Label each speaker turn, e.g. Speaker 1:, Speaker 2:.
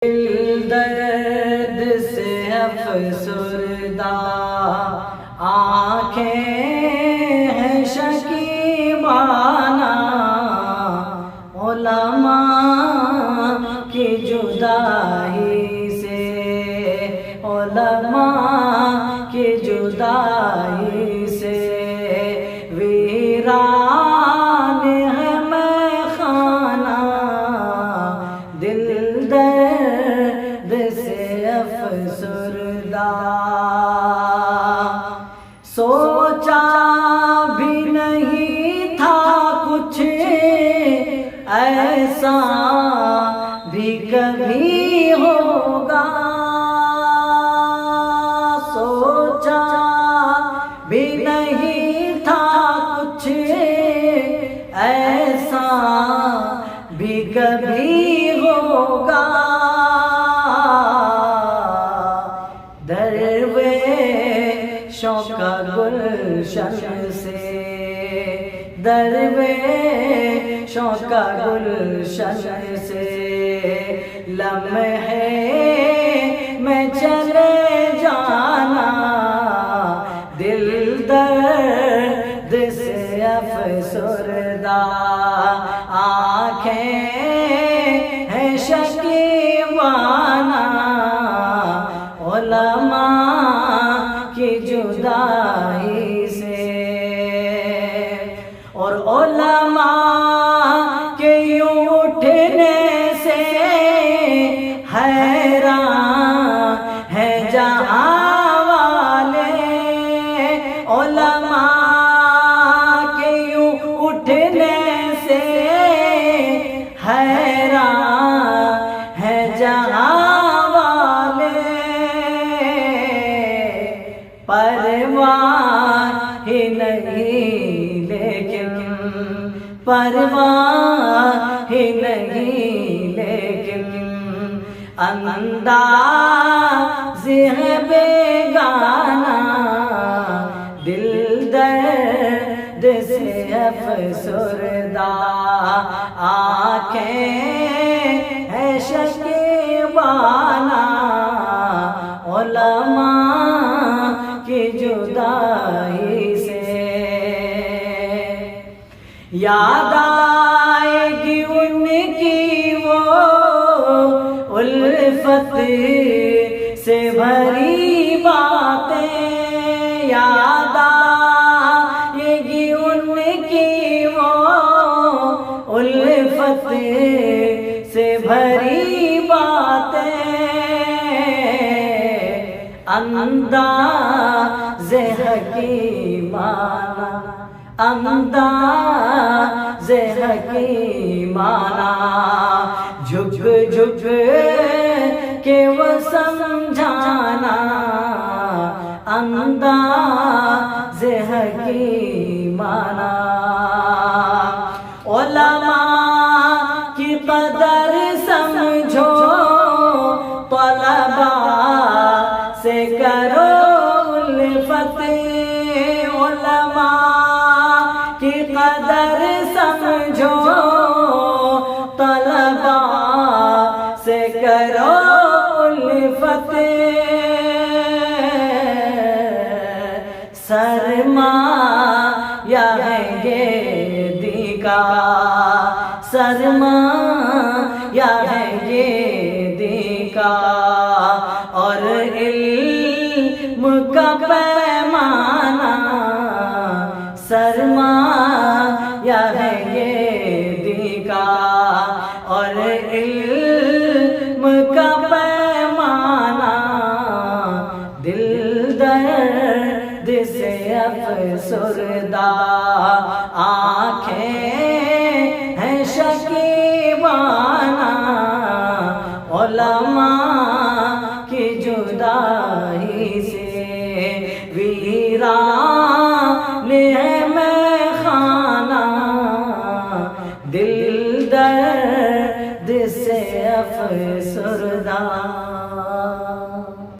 Speaker 1: دل درد سے افسردہ آنکھیں ہیں شکیبانہ، علماء کی جدائی سے، علماء کی جدائی سے ویران ہے میخانہ، دل درد سے افسردہ۔ سوچا بھی نہیں تھا کچھ ایسا بھی کبھی ہوگا، سوچا بھی نہیں تھا کچھ ایسا بھی کبھی ہوگا، درویشوں کا گلشن سے، درویشوں کا گلشن سے لمحے میں چلے جانا، دل درد سے افسردہ، آنکھیں ہیں شکیبانہ، علماء کی جدائی سے، اور علماء کے یوں اٹھنے سے حیران ہے جہاں والے، علماء کے یوں اٹھنے سے حیران ہے جہاں والے، پرواہ ہی نہیں لیکن، پرواہ ہی نہیں لیکن انداز ہے بیگانہ، دل درد سے افسردہ، آنکھیں ہیں شکیبانہ، علماء کی جدائی سے یاد آئے گی ان کی وہ الفت سے بھری باتیں، یاد آئے گی ان کی وہ الفت سے بھری باتیں، انداز حکیمانہ، انداز حکیمانہ، جھک جھک کے وہ سمجھانا، انداز حکیمانہ، علماء کی قدر سمجھو، طلباء سے کرو الفت، علماء کی قدر سمجھو، طلباء سے کرو الفت، سرمایہ ہے یہ دین کا، سرمایہ ہے یہ دین کا، اور علم کا پیمانہ، سرمایہ ہے یہ دین کا، اور علم کا پیمانہ، دل درد سے افسردہ، آنکھیں